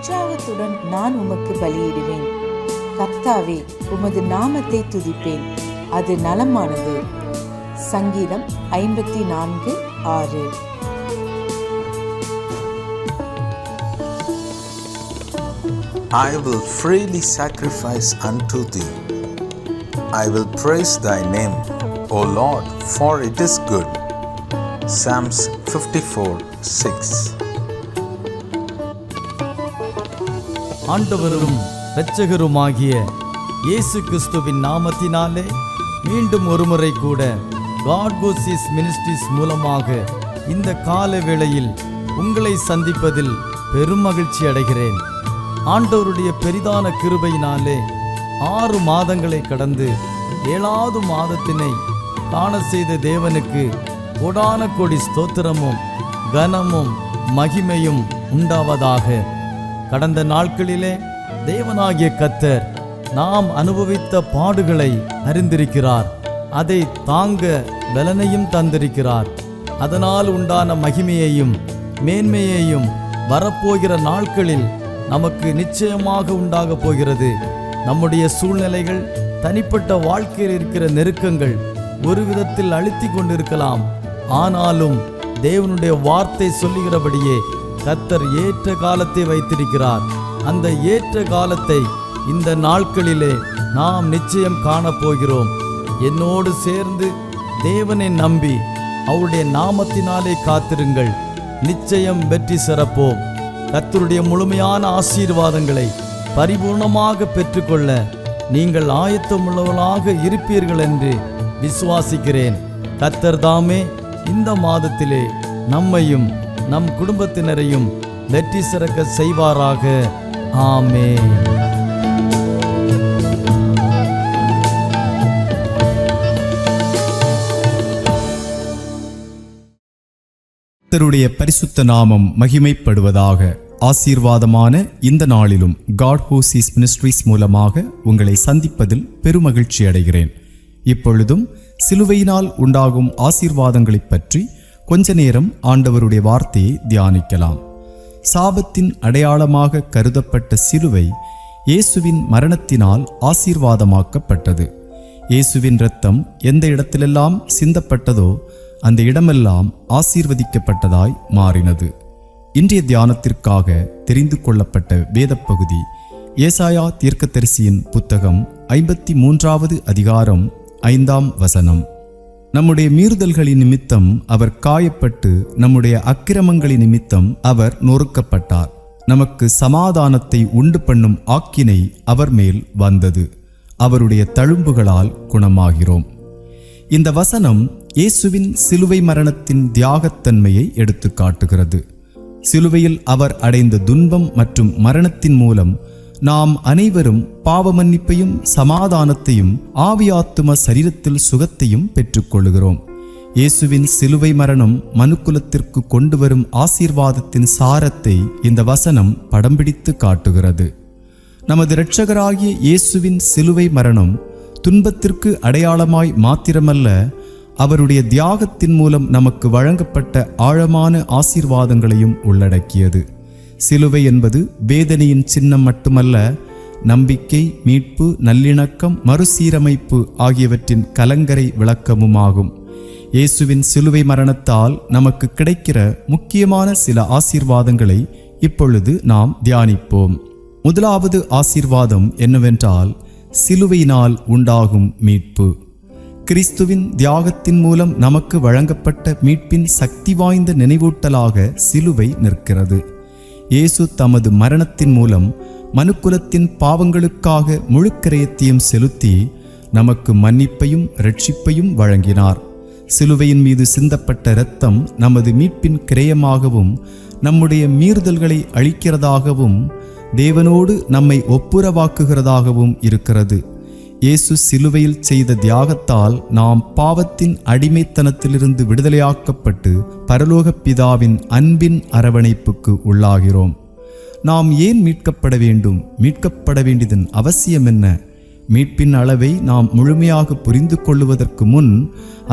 உற்சாகத்துடன் நான் உமக்கு பலியிடுவேன். கர்த்தாவே, உமது நாமத்தை துதிப்பேன், அது நலமானது. சங்கீதம் 54:6. I will freely sacrifice unto thee. I will praise thy name, O Lord, for it is good. Psalms 54:6. ஆண்டவரும் இரட்சகருமாகிய இயேசு கிறிஸ்துவின் நாமத்தினாலே மீண்டும் ஒருமுறை கூட God Goes Ministries மூலமாக இந்த கால வேளையில் உங்களை சந்திப்பதில் பெரும் மகிழ்ச்சி அடைகிறேன். ஆண்டவருடைய பெரிதான கிருபையினாலே 6 மாதங்களை கடந்து 7வது மாதத்தினை காண செய்த தேவனுக்கு கோடான கோடி ஸ்தோத்திரமும் கனமும் மகிமையும் உண்டாவதாக. கடந்த நாட்களிலே தேவனாகிய கர்த்தர் நாம் அனுபவித்த பாடுகளை அறிந்திருக்கிறார். அதை தாங்க பலனையும் தந்திருக்கிறார். அதனால் உண்டான மகிமையையும் மேன்மையையும் வரப்போகிற நாட்களில் நமக்கு நிச்சயமாக உண்டாக போகிறது. நம்முடைய சூழ்நிலைகள், தனிப்பட்ட வாழ்க்கையில் இருக்கிற நெருக்கங்கள் ஒரு விதத்தில் அழுத்தி கொண்டிருக்கலாம். ஆனாலும் தேவனுடைய வார்த்தை சொல்லுகிறபடியே கர்த்தர் ஏற்ற காலத்தை வைத்திருக்கிறார். அந்த ஏற்ற காலத்தை இந்த நாட்களிலே நாம் நிச்சயம் காணப்போகிறோம். என்னோடு சேர்ந்து தேவனை நம்பி அவருடைய நாமத்தினாலே காத்திருங்கள், நிச்சயம் வெற்றி சிறப்போம். கர்த்தருடைய முழுமையான ஆசீர்வாதங்களை பரிபூர்ணமாக பெற்றுக்கொள்ள நீங்கள் ஆயத்தமுள்ளவர்களாக இருப்பீர்கள் என்று விசுவாசிக்கிறேன். கர்த்தர் தாமே இந்த மாதத்திலே நம்மையும் நம் குடும்பத்தினரையும் வெற்றி சிறக்க செய்வாராக. ஆமென். கர்த்தருடைய பரிசுத்த நாமம் மகிமைப்படுவதாக. ஆசீர்வாதமான இந்த நாளிலும் God Goes Ministries மூலமாக உங்களை சந்திப்பதில் பெருமகிழ்ச்சி அடைகிறேன். இப்பொழுதும் சிலுவையினால் உண்டாகும் ஆசீர்வாதங்களைப் பற்றி கொஞ்ச நேரம் ஆண்டவருடைய வார்த்தையை தியானிக்கலாம். சாபத்தின் அடையாளமாக கருதப்பட்ட சிலுவை இயேசுவின் மரணத்தினால் ஆசீர்வாதமாக்கப்பட்டது. இயேசுவின் இரத்தம் எந்த இடத்திலெல்லாம் சிந்தப்பட்டதோ அந்த இடமெல்லாம் ஆசீர்வதிக்கப்பட்டதாய் மாறினது. இன்றைய தியானத்திற்காக தெரிந்து கொள்ளப்பட்ட வேத பகுதி ஏசாயா தீர்க்கதரிசியின் புத்தகம் 53வது அதிகாரம் 5ஆம் வசனம். நம்முடைய மீறுதல்களின் நிமித்தம் அவர் காயப்பட்டு, நம்முடைய அக்கிரமங்களின் நிமித்தம் அவர் நொறுக்கப்பட்டார். நமக்கு சமாதானத்தை உண்டு பண்ணும் ஆக்கினை அவர் மேல் வந்தது. அவருடைய தழும்புகளால் குணமாகிறோம். இந்த வசனம் இயேசுவின் சிலுவை மரணத்தின் தியாகத்தன்மையை எடுத்து காட்டுகிறது. சிலுவையில் அவர் அடைந்த துன்பம் மற்றும் மரணத்தின் மூலம் நாம் அனைவரும் பாவ மன்னிப்பையும் சமாதானத்தையும் ஆவியாத்தும சரீரத்தில் சுகத்தையும் பெற்றுக்கொள்கிறோம். இயேசுவின் சிலுவை மரணம் மனுக்குலத்திற்கு கொண்டு வரும் ஆசீர்வாதத்தின் சாரத்தை இந்த வசனம் படம் பிடித்து காட்டுகிறது. நமது இரட்சகராகிய இயேசுவின் சிலுவை மரணம் துன்பத்திற்கு அடையாளமாய் மாத்திரமல்ல, அவருடைய தியாகத்தின் மூலம் நமக்கு வழங்கப்பட்ட ஆழமான ஆசீர்வாதங்களையும் உள்ளடக்கியது. சிலுவை என்பது வேதனையின் சின்னம் மட்டுமல்ல, நம்பிக்கை, மீட்பு, நல்லிணக்கம், மறுசீரமைப்பு ஆகியவற்றின் கலங்கரை விளக்கமுமாகும். இயேசுவின் சிலுவை மரணத்தால் நமக்கு கிடைக்கிற முக்கியமான சில ஆசீர்வாதங்களை இப்பொழுது நாம் தியானிப்போம். முதலாவது ஆசீர்வாதம் என்னவென்றால், சிலுவையினால் உண்டாகும் மீட்பு. கிறிஸ்துவின் தியாகத்தின் மூலம் நமக்கு வழங்கப்பட்ட மீட்பின் சக்தி வாய்ந்த நினைவூட்டலாக சிலுவை நிற்கிறது. இயேசு தமது மரணத்தின் மூலம் மனுக்குலத்தின் பாவங்களுக்காக முழு கிரயத்தையும் செலுத்தி நமக்கு மன்னிப்பையும் இரட்சிப்பையும் வழங்கினார். சிலுவையின் மீது சிந்தப்பட்ட இரத்தம் நமது மீட்பின் கிரயமாகவும் நம்முடைய மீறுதல்களை அழிக்கிறதாகவும் தேவனோடு நம்மை ஒப்புரவாக்குகிறதாகவும் இருக்கிறது. இயேசு சிலுவையில் செய்த தியாகத்தால் நாம் பாவத்தின் அடிமைத்தனத்திலிருந்து விடுதலையாக்கப்பட்டு பரலோக பிதாவின் அன்பின் அரவணைப்புக்கு உள்ளாகிறோம். நாம் ஏன் மீட்கப்பட வேண்டும்? மீட்கப்பட வேண்டியதன் அவசியம் என்ன? மீட்பின் அளவை நாம் முழுமையாக புரிந்து கொள்ளுவதற்கு முன்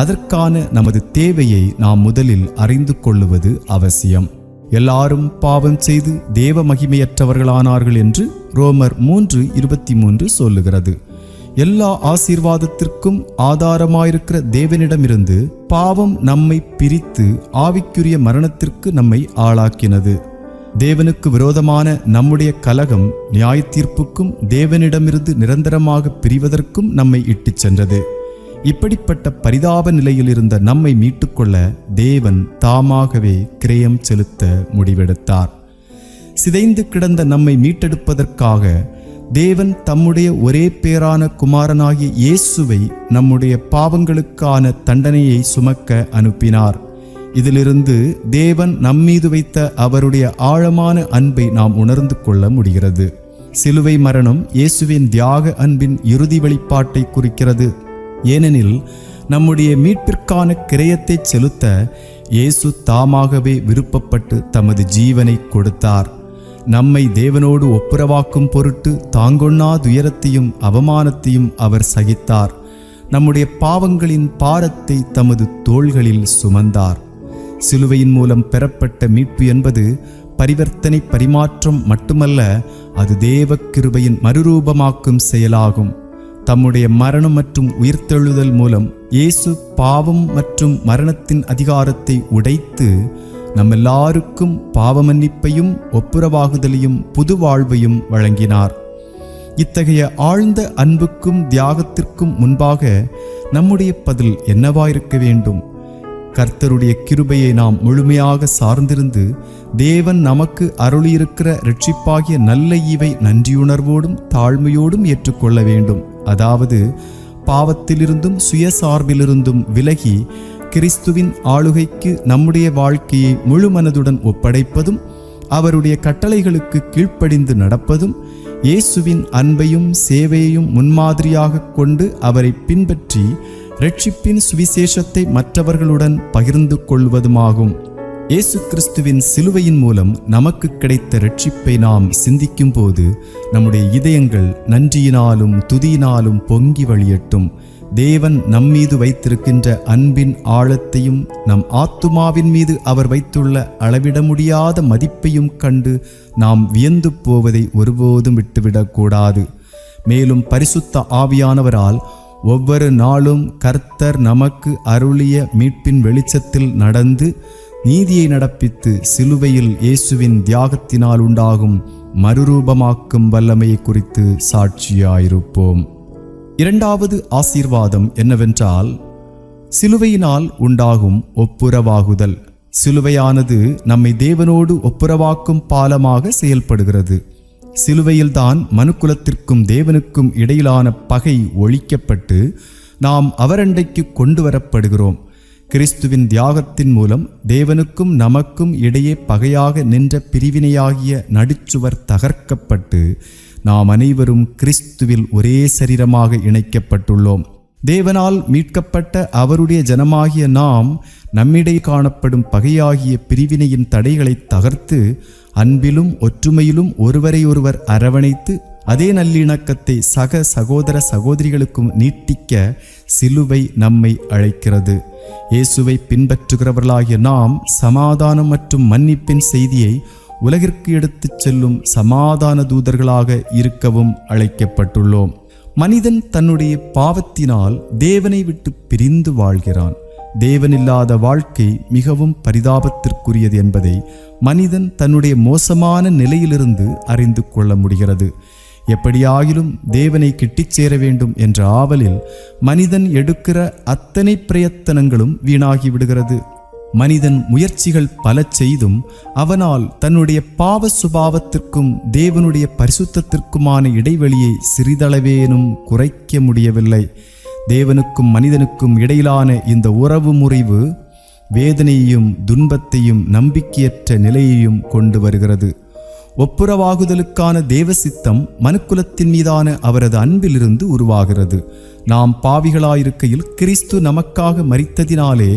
அதற்கான நமது தேவையை நாம் முதலில் அறிந்து கொள்ளுவது அவசியம். எல்லாரும் பாவம் செய்து தேவ மகிமையற்றவர்களானார்கள் என்று ரோமர் 3:23 சொல்லுகிறது. எல்லா ஆசீர்வாதத்திற்கும் ஆதாரமாயிருக்கிற தேவனிடமிருந்து பாவம் நம்மை பிரித்து ஆவிக்குரிய மரணத்திற்கு நம்மை ஆளாக்கினது. தேவனுக்கு விரோதமான நம்முடைய கலகம் நியாய தீர்ப்புக்கும் தேவனிடமிருந்து நிரந்தரமாக பிரிவதற்கும் நம்மை இட்டுச் சென்றது. இப்படிப்பட்ட பரிதாப நிலையில் இருந்த நம்மை மீட்டுக்கொள்ள தேவன் தாமாகவே கிரயம் செலுத்த முடிவெடுத்தார். சிதைந்து கிடந்த நம்மை மீட்டெடுப்பதற்காக தேவன் தம்முடைய ஒரே பேரான குமாரனாகிய இயேசுவை நம்முடைய பாவங்களுக்கான தண்டனையை சுமக்க அனுப்பினார். இதிலிருந்து தேவன் நம்மீது வைத்த அவருடைய ஆழமான அன்பை நாம் உணர்ந்து கொள்ள முடிகிறது. சிலுவை மரணம் இயேசுவின் தியாக அன்பின் இறுதி வெளிப்பாட்டை குறிக்கிறது. ஏனெனில் நம்முடைய மீட்பிற்கான கிரயத்தை செலுத்த இயேசு தாமாகவே விருப்பப்பட்டு தமது ஜீவனை கொடுத்தார். நம்மை தேவனோடு ஒப்புரவாக்கும் பொருட்டு தாங்கொண்ணா துயரத்தையும் அவமானத்தையும் அவர் சகித்தார். நம்முடைய பாவங்களின் பாரத்தை தமது தோள்களில் சுமந்தார். சிலுவையின் மூலம் பெறப்பட்ட மீட்பு என்பது பரிவர்த்தனை பரிமாற்றம் மட்டுமல்ல, அது தேவ கிருபையின் மறுரூபமாக்கும் செயலாகும். தம்முடைய மரணம் மற்றும் உயிர்த்தெழுதல் மூலம் இயேசு பாவம் மற்றும் மரணத்தின் அதிகாரத்தை உடைத்து நம்மெல்லாருக்கும் பாவ மன்னிப்பையும் ஒப்புரவாகுதலையும் புது வாழ்வையும் வழங்கினார். இத்தகைய ஆழ்ந்த அன்புக்கும் தியாகத்திற்கும் முன்பாக நம்முடைய பதில் என்னவாயிருக்க வேண்டும்? கர்த்தருடைய கிருபையை நாம் முழுமையாக சார்ந்திருந்து தேவன் நமக்கு அருளியிருக்கிற இரட்சிப்பாகிய நல்ல ஈவை நன்றியுணர்வோடும் தாழ்மையோடும் ஏற்றுக்கொள்ள வேண்டும். அதாவது பாவத்திலிருந்தும் சுயசார்பிலிருந்தும் விலகி கிறிஸ்துவின் ஆளுகைக்கு நம்முடைய வாழ்க்கையை முழு மனதுடன் ஒப்படைப்பதும், அவருடைய கட்டளைகளுக்கு கீழ்ப்படிந்து நடப்பதும், இயேசுவின் அன்பையும் சேவையையும் முன்மாதிரியாக கொண்டு அவரை பின்பற்றி இரட்சிப்பின் சுவிசேஷத்தை மற்றவர்களுடன் பகிர்ந்து கொள்வதுமாகும். இயேசு கிறிஸ்துவின் சிலுவையின் மூலம் நமக்கு கிடைத்த இரட்சிப்பை நாம் சிந்திக்கும் போது நம்முடைய இதயங்கள் நன்றியினாலும் துதியினாலும் பொங்கி வழியட்டும். தேவன் நம்மீது வைத்திருக்கின்ற அன்பின் ஆழத்தையும் நம் ஆத்துமாவின் மீது அவர் வைத்துள்ள அளவிட முடியாத மதிப்பையும் கண்டு நாம் வியந்து போவதை ஒருபோதும் விட்டுவிடக்கூடாது. மேலும் பரிசுத்த ஆவியானவரால் ஒவ்வொரு நாளும் கர்த்தர் நமக்கு அருளிய மீட்பின் வெளிச்சத்தில் நடந்து நீதியை நடப்பித்து சிலுவையில் இயேசுவின் தியாகத்தினால் உண்டாகும் மறுரூபமாக்கும் வல்லமையை குறித்து சாட்சியாயிருப்போம். இரண்டாவது ஆசீர்வாதம் என்னவென்றால், சிலுவையினால் உண்டாகும் ஒப்புரவாகுதல். சிலுவையானது நம்மை தேவனோடு ஒப்புரவாக்கும் பாலமாக செயல்படுகிறது. சிலுவையில்தான் மனுக்குலத்திற்கும் தேவனுக்கும் இடையிலான பகை ஒழிக்கப்பட்டு நாம் அவரண்டைக்கு கொண்டு வரப்படுகிறோம். கிறிஸ்துவின் தியாகத்தின் மூலம் தேவனுக்கும் நமக்கும் இடையே பகையாக நின்ற பிரிவினையாகிய நடுச்சுவர் தகர்க்கப்பட்டு நாம் அனைவரும் கிறிஸ்துவில் ஒரே சரீரமாக இணைக்கப்பட்டுள்ளோம். தேவனால் மீட்கப்பட்ட அவருடைய ஜனமாகிய நாம் நம்மிடையே காணப்படும் பகையாகிய பிரிவினையின் தடைகளை தகர்த்து அன்பிலும் ஒற்றுமையிலும் ஒருவரை ஒருவர் அரவணைத்து அதே நல்லிணக்கத்தை சக சகோதர சகோதரிகளுக்கும் நீட்டிக்க சிலுவை நம்மை அழைக்கிறது. இயேசுவை பின்பற்றுகிறவர்களாகிய நாம் சமாதானம் மற்றும் மன்னிப்பின் செய்தியை உலகிற்கு எடுத்துச் செல்லும் சமாதான தூதர்களாக இருக்கவும் அழைக்கப்பட்டுள்ளோம். மனிதன் தன்னுடைய பாவத்தினால் தேவனை விட்டு பிரிந்து வாழ்கிறான். தேவனில்லாத வாழ்க்கை மிகவும் பரிதாபத்திற்குரியது என்பதை மனிதன் தன்னுடைய மோசமான நிலையிலிருந்து அறிந்து கொள்ள முடிகிறது. எப்படியாகிலும் தேவனை கிட்டிச் சேர வேண்டும் என்ற ஆவலில் மனிதன் எடுக்கிற அத்தனை பிரயத்தனங்களும் வீணாகி விடுகிறது. மனிதன் முயற்சிகள் பல செய்தும் அவனால் தன்னுடைய பாவ சுபாவத்திற்கும் தேவனுடைய பரிசுத்தத்திற்குமான இடைவெளியை சிறிதளவேனும் குறைக்க முடியவில்லை. தேவனுக்கும் மனிதனுக்கும் இடையிலான இந்த உறவு முறிவு வேதனையையும் துன்பத்தையும் நம்பிக்கையற்ற நிலையையும் கொண்டு வருகிறது. ஒப்புரவாகுதலுக்கான தேவ சித்தம் மனுக்குலத்தின் மீதான அவரது அன்பிலிருந்து உருவாகிறது. நாம் பாவிகளாயிருக்கையில் கிறிஸ்து நமக்காக மரித்ததினாலே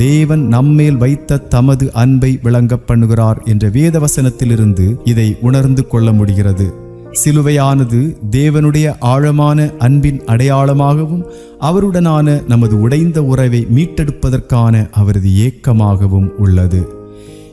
தேவன் நம்மேல் வைத்த தமது அன்பை விளங்க பண்ணுகிறார் என்ற வேத வசனத்திலிருந்து இதை உணர்ந்து கொள்ள முடிகிறது. சிலுவையானது தேவனுடைய ஆழமான அன்பின் அடையாளமாகவும் அவருடனான நமது உடைந்த உறவை மீட்டெடுப்பதற்கான அவரது ஏக்கமாகவும் உள்ளது.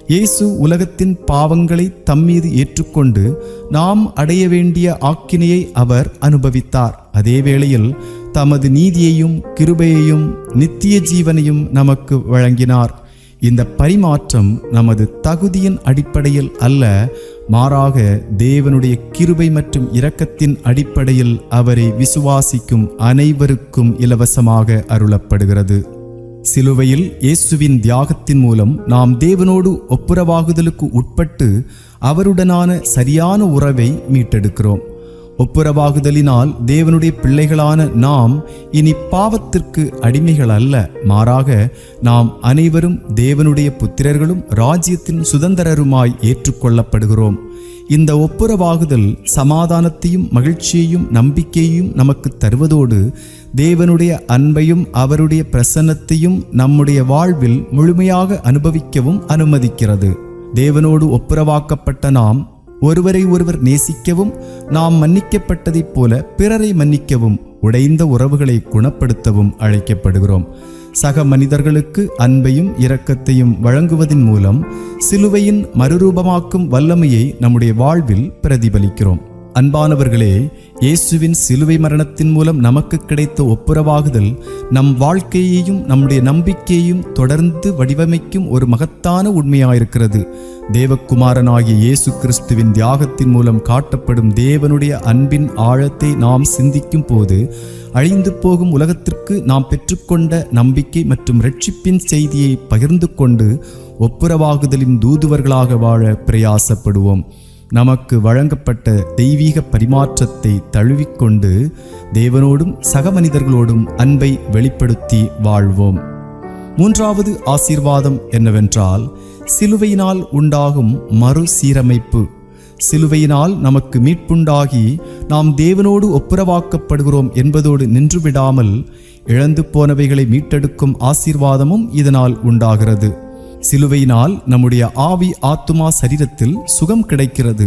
இயேசு உலகத்தின் பாவங்களை தம்மீது ஏற்றுக்கொண்டு நாம் அடைய வேண்டிய ஆக்கினையை அவர் அனுபவித்தார். அதே வேளையில் தமது நீதியையும் கிருபையையும் நித்திய ஜீவனையும் நமக்கு வழங்கினார். இந்த பரிமாற்றம் நமது தகுதியின் அடிப்படையில் அல்ல, மாறாக தேவனுடைய கிருபை மற்றும் இரக்கத்தின் அடிப்படையில் அவரை விசுவாசிக்கும் அனைவருக்கும் இலவசமாக அருளப்படுகிறது. சிலுவையில் இயேசுவின் தியாகத்தின் மூலம் நாம் தேவனோடு ஒப்புரவாகுதலுக்கு உட்பட்டு அவருடனான சரியான உறவை மீட்டெடுக்கிறோம். ஒப்புரவாகுதலினால் தேவனுடைய பிள்ளைகளான நாம் இனி பாவத்திற்கு அடிமைகள் அல்ல, மாறாக நாம் அனைவரும் தேவனுடைய புத்திரர்களும் ராஜ்யத்தின் சுதந்திரருமாய் ஏற்றுக்கொள்ளப்படுகிறோம். இந்த ஒப்புரவாகுதல் சமாதானத்தையும் மகிழ்ச்சியையும் நம்பிக்கையையும் நமக்கு தருவதோடு தேவனுடைய அன்பையும் அவருடைய பிரசன்னத்தையும் நம்முடைய வாழ்வில் முழுமையாக அனுபவிக்கவும் அனுமதிக்கிறது. தேவனோடு ஒப்புரவாக்கப்பட்ட நாம் ஒருவரை ஒருவர் நேசிக்கவும், நாம் மன்னிக்கப்பட்டதைப் போல பிறரை மன்னிக்கவும், உடைந்த உறவுகளை குணப்படுத்தவும் அழைக்கப்படுகிறோம். சக மனிதர்களுக்கு அன்பையும் இரக்கத்தையும் வழங்குவதன் மூலம் சிலுவையின் மறுரூபமாக்கும் வல்லமையை நம்முடைய வாழ்வில் பிரதிபலிக்கிறோம். அன்பானவர்களே, இயேசுவின் சிலுவை மரணத்தின் மூலம் நமக்கு கிடைத்த ஒப்புரவாகுதல் நம் வாழ்க்கையையும் நம்முடைய நம்பிக்கையையும் தொடர்ந்து வடிவமைக்கும் ஒரு மகத்தான உண்மையாயிருக்கிறது. தேவகுமாரனாகிய இயேசு கிறிஸ்துவின் தியாகத்தின் மூலம் காட்டப்படும் தேவனுடைய அன்பின் ஆழத்தை நாம் சிந்திக்கும் போது அழிந்து போகும் உலகத்திற்கு நாம் பெற்றுக்கொண்ட நம்பிக்கை மற்றும் இரட்சிப்பின் செய்தியை பகிர்ந்து கொண்டு ஒப்புரவாகுதலின் தூதுவர்களாக வாழ பிரயாசப்படுவோம். நமக்கு வழங்கப்பட்ட தெய்வீக பரிமாற்றத்தை தழுவிக்கொண்டு தேவனோடும் சக மனிதர்களோடும் அன்பை வெளிப்படுத்தி வாழ்வோம். மூன்றாவது ஆசீர்வாதம் என்னவென்றால், சிலுவையினால் உண்டாகும் மறுசீரமைப்பு. சிலுவையினால் நமக்கு மீட்புண்டாகி நாம் தேவனோடு ஒப்புரவாக்கப்படுகிறோம் என்பதோடு நின்றுவிடாமல் இழந்து போனவைகளை மீட்டெடுக்கும் ஆசீர்வாதமும் இதனால் உண்டாகிறது. சிலுவையினால் நம்முடைய ஆவி ஆத்துமா சரீரத்தில் சுகம் கிடைக்கிறது.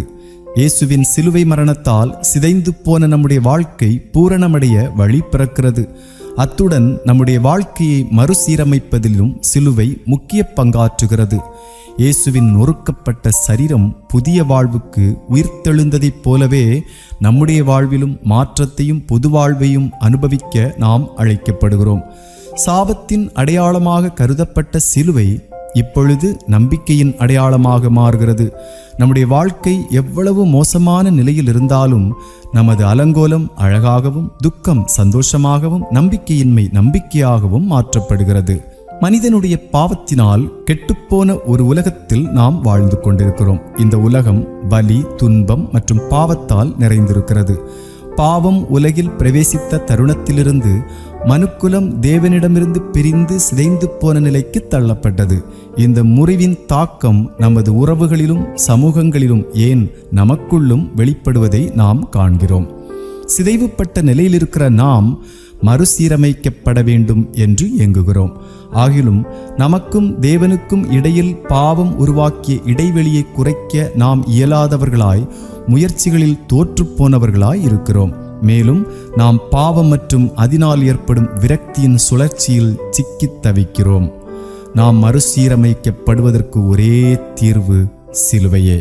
இயேசுவின் சிலுவை மரணத்தால் சிதைந்து போன நம்முடைய வாழ்க்கை பூரணமடைய வழி பிறக்கிறது. அத்துடன் நம்முடைய வாழ்க்கையை மறுசீரமைப்பதிலும் சிலுவை முக்கிய பங்காற்றுகிறது. இயேசுவின் நொறுக்கப்பட்ட சரீரம் புதிய வாழ்வுக்கு உயிர்த்தெழுந்ததைப் போலவே நம்முடைய வாழ்விலும் மாற்றத்தையும் புது வாழ்வையும் அனுபவிக்க நாம் அழைக்கப்படுகிறோம். சாபத்தின் அடையாளமாக கருதப்பட்ட சிலுவை இப்பொழுது நம்பிக்கையின் அடையாளமாக மாறுகிறது. நம்முடைய வாழ்க்கை எவ்வளவு மோசமான நிலையில் இருந்தாலும் நமது அலங்கோலம் அழகாகவும், துக்கம் சந்தோஷமாகவும், நம்பிக்கையின்மை நம்பிக்கையாகவும் மாற்றப்படுகிறது. மனிதனுடைய பாவத்தினால் கெட்டுப்போன ஒரு உலகத்தில் நாம் வாழ்ந்து கொண்டிருக்கிறோம். இந்த உலகம் வலி, துன்பம் மற்றும் பாவத்தால் நிறைந்திருக்கிறது. பாவம் உலகில் பிரவேசித்த தருணத்திலிருந்து மனுக்குலம் தேவனிடமிருந்து பிரிந்து சிதைந்து போன நிலைக்கு தள்ளப்பட்டது. இந்த முறிவின் தாக்கம் நமது உறவுகளிலும் சமூகங்களிலும் ஏன் நமக்குள்ளும் வெளிப்படுவதை நாம் காண்கிறோம். சிதைவுப்பட்ட நிலையில் இருக்கிற நாம் மறுசீரமைக்கப்பட வேண்டும் என்று ஏங்குகிறோம். ஆகிலும் நமக்கும் தேவனுக்கும் இடையில் பாவம் உருவாக்கிய இடைவெளியை குறைக்க நாம் இயலாதவர்களாய், முயற்சிகளில் தோற்றுப்போனவர்களாய் இருக்கிறோம். மேலும் நாம் பாவம் மற்றும் அதனால் ஏற்படும் விரக்தியின் சுழற்சியில் சிக்கித் தவிக்கிறோம். நாம் மறுசீரமைக்கப்படுவதற்கு ஒரே தீர்வு சிலுவையே.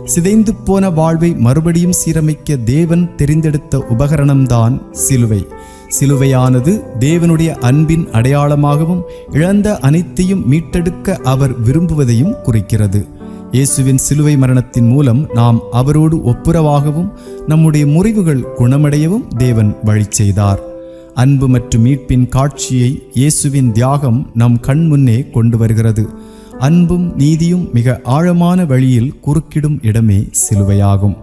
சிதைந்து போன வாழ்வை மறுபடியும் சீரமைக்க தேவன் தெரிந்தெடுத்த உபகரணம்தான் சிலுவை. சிலுவையானது தேவனுடைய அன்பின் அடையாளமாகவும் இழந்த அனைத்தையும் மீட்டெடுக்க அவர் விரும்புவதையும் குறிக்கிறது. இயேசுவின் சிலுவை மரணத்தின் மூலம் நாம் அவரோடு ஒப்புரவாகவும் நம்முடைய முறிவுகள் குணமடையவும் தேவன் வழி செய்தார். அன்பு மற்றும் மீட்பின் காட்சியை இயேசுவின் தியாகம் நம் கண் முன்னே கொண்டு வருகிறது. அன்பும் நீதியும் மிக ஆழமான வழியில் குறுக்கிடும் இடமே சிலுவையாகும்.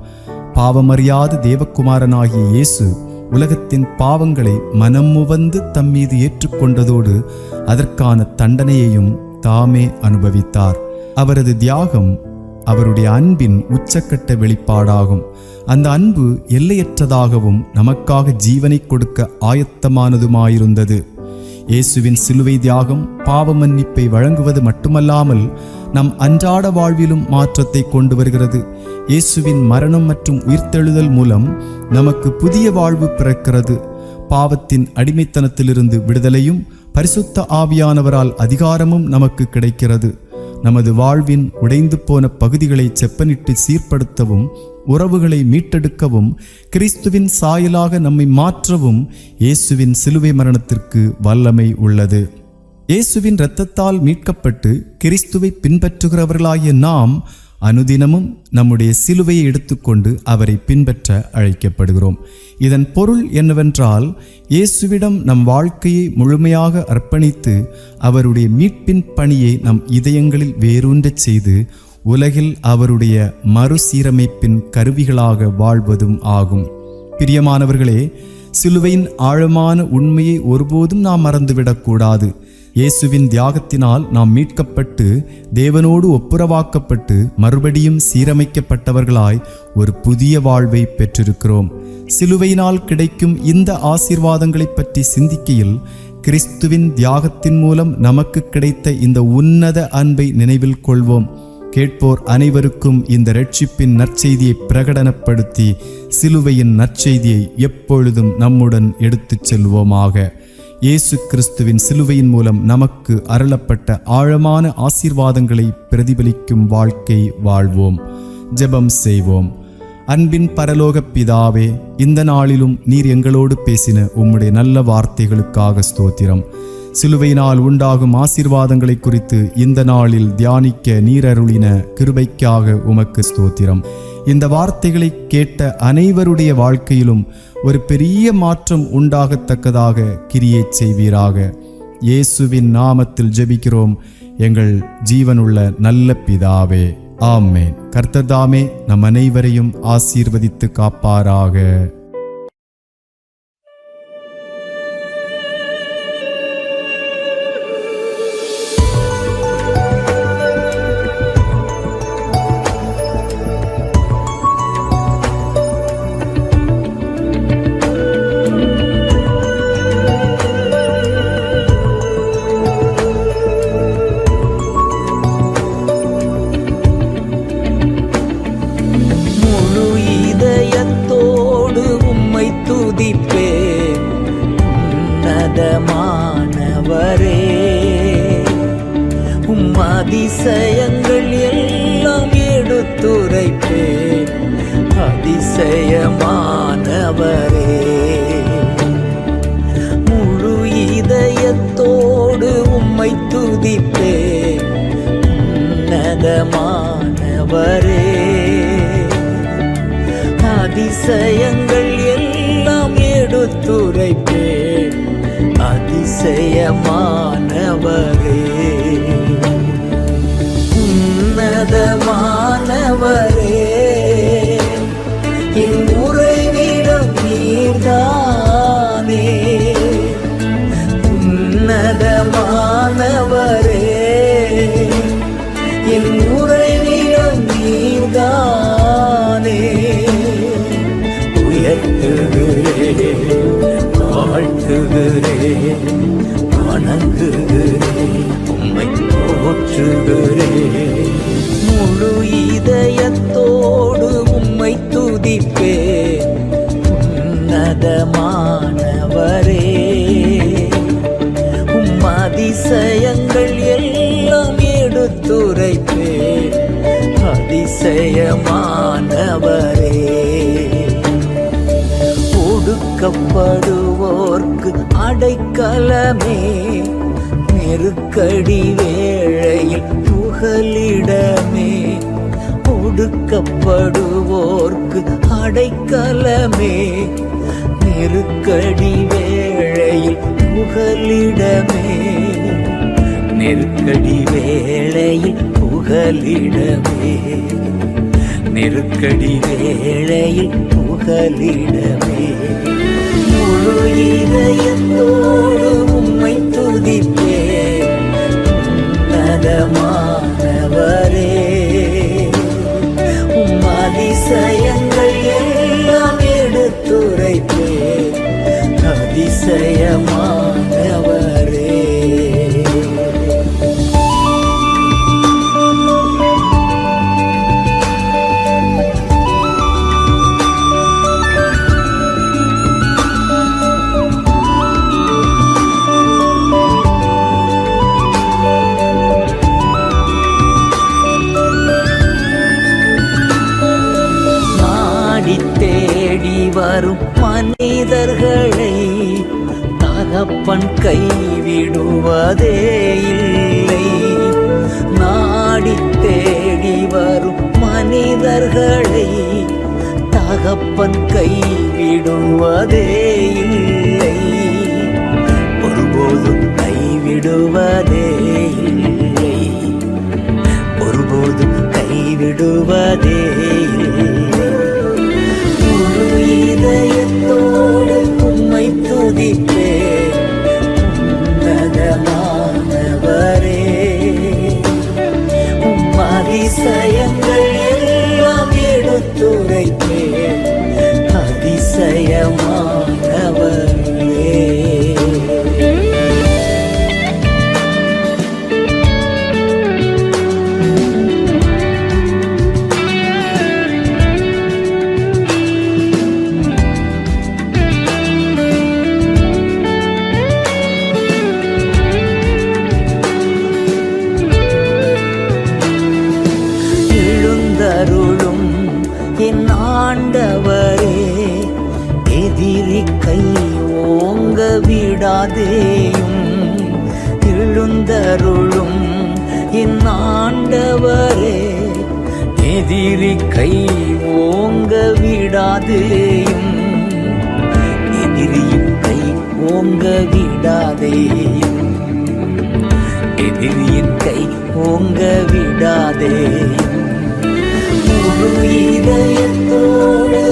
பாவமறியாத தேவகுமாரனாகிய இயேசு உலகத்தின் பாவங்களை மனமுவந்து தம்மீது ஏற்றுக்கொண்டதோடு அதற்கான தண்டனையையும் தாமே அனுபவித்தார். அவரது தியாகம் அவருடைய அன்பின் உச்சக்கட்ட வெளிப்பாடாகும். அந்த அன்பு எல்லையற்றதாகவும் நமக்காக ஜீவனை கொடுக்க ஆயத்தமானதுமாயிருந்தது. இயேசுவின் சிலுவை தியாகம் பாவ மன்னிப்பை வழங்குவது மட்டுமல்லாமல் நம் அன்றாட வாழ்விலும் மாற்றத்தை கொண்டு வருகிறது. இயேசுவின் மரணம் மற்றும் உயிர்த்தெழுதல் மூலம் நமக்கு புதிய வாழ்வு பிறக்கிறது. பாவத்தின் அடிமைத்தனத்திலிருந்து விடுதலையும் பரிசுத்த ஆவியானவரால் அதிகாரமும் நமக்கு கிடைக்கிறது. நமது வாழ்வின் உடைந்து போன பகுதிகளை செப்பனிட்டு சீர்படுத்தவும், உறவுகளை மீட்டெடுக்கவும், கிறிஸ்துவின் சாயலாக நம்மை மாற்றவும் இயேசுவின் சிலுவை மரணத்திற்கு வல்லமை உள்ளது. இயேசுவின் இரத்தத்தால் மீட்கப்பட்டு கிறிஸ்துவை பின்பற்றுகிறவர்களாகிய நாம் அனுதினமும் நம்முடைய சிலுவையை எடுத்துக்கொண்டு அவரை பின்பற்ற அழைக்கப்படுகிறோம். இதன் பொருள் என்னவென்றால், இயேசுவிடம் நம் வாழ்க்கையை முழுமையாக அர்ப்பணித்து அவருடைய மீட்பின் பணியை நம் இதயங்களில் வேரூன்றச் செய்து உலகில் அவருடைய மறுசீரமைப்பின் கருவிகளாக வாழ்வதும் ஆகும். பிரியமானவர்களே, சிலுவையின் ஆழமான உண்மையை ஒருபோதும் நாம் மறந்துவிடக்கூடாது. இயேசுவின் தியாகத்தினால் நாம் மீட்கப்பட்டு தேவனோடு ஒப்புரவாக்கப்பட்டு மறுபடியும் சீரமைக்கப்பட்டவர்களாய் ஒரு புதிய வாழ்வை பெற்றிருக்கிறோம். சிலுவையினால் கிடைக்கும் இந்த ஆசீர்வாதங்களை பற்றி சிந்திக்கையில் கிறிஸ்துவின் தியாகத்தின் மூலம் நமக்கு கிடைத்த இந்த உன்னத அன்பை நினைவில் கொள்வோம். கேட்போர் அனைவருக்கும் இந்த இரட்சிப்பின் நற்செய்தியை பிரகடனப்படுத்தி சிலுவையின் நற்செய்தியை எப்பொழுதும் நம்முடன் எடுத்துச் செல்வோமாக. இயேசு கிறிஸ்துவின் சிலுவையின் மூலம் நமக்கு அருளப்பட்ட ஆழமான ஆசீர்வாதங்களை பிரதிபலிக்கும் வாழ்க்கை வாழ்வோம். ஜெபம் செய்வோம். அன்பின் பரலோக பிதாவே, இந்த நாளிலும் நீர் எங்களோடு பேசின உம்முடைய நல்ல வார்த்தைகளுக்காக ஸ்தோத்திரம். சிலுவையினால் உண்டாகும் ஆசீர்வாதங்களை குறித்து இந்த நாளில் தியானிக்க நீரருளின கிருபைக்காக உமக்கு ஸ்தோத்திரம். இந்த வார்த்தைகளை கேட்ட அனைவருடைய வாழ்க்கையிலும் ஒரு பெரிய மாற்றம் உண்டாகத்தக்கதாக கிரியை செய்வீராக. இயேசுவின் நாமத்தில் ஜெபிக்கிறோம் எங்கள் ஜீவனுள்ள நல்ல பிதாவே, ஆமென். கர்த்தர் தாமே நம் அனைவரையும் ஆசீர்வதித்து காப்பாராக. அதிசயங்கள் எல்லாம் எடுத்துரைப்பேன், அதிசயமானவரே. முழு இதயத்தோடு உம்மை துதிப்பேன், உன்னதமானவரே. அதிசயங்கள் எல்லாம் எடுத்துரைப்பேன், அதிசயமானவரே. உன்னதமானவரே, என் உறைவிடம் நீர்தானே. உன்னதமானவரே, என் உறைவிடம் நீர்தானே. உயர்த்துகிறேன், வாழ்த்துகிறேன், வணங்குகிறேன், உம்மை போற்றுகிறேன். முழு இதயத்தோடு உம்மை துதிப்பேன், உன்னதமானவரே. உம் அதிசயங்கள் எல்லாம் எடுத்துரைப்பேன், அதிசயமானவரே. ஒடுக்கப்படுவோர்க்கு அடைக்கலமே, நெருக்கடி வேளையில் புகலிடமே. ஒடுக்கப்படுவோர்க்கு அடைக்கலமே, நெருக்கடி வேளையில் புகலிடமே. நெருக்கடி வேளையில் புகலிடமே, நெருக்கடி வேளையில் புகலிடமே. முழு இதயத்தோடு உம்மை துதிப்பேன், உன்னதமானவரே. உம் அதிசயங்கள் எல்லாம் எடுத்துரைப்பேன், அதிசயமானவரே. வரும் மனிதர்களை தகப்பன் கைவிடுவதே இல்லை. நாடி தேடி வரும் மனிதர்களை தகப்பன் கைவிடுவதே இல்லை. ஒருபோதும் கைவிடுவதே இல்லை. ஒருபோதும் கைவிடுவதே இல்லை. முழு இதயத்தோடு உம்மை துதிப்பேன் உன்னதமானவரே. உம் அதிசயங்கள் எல்லாம் எடுத்துரைப்பேன் அதிசயமானவரே. எழுந்தருளும் என் ஆண்டவரே, எதிரி கை ஓங்க விடாதேயும். எழுந்தருளும் என் ஆண்டவரே, எதிரி கை ஓங்க விடாதேயும். எதிரியின் கை ஓங்க விடாதேயும். எதிரியின் கை ஓங்க விடாதேயும். முழு இதயத்தோடு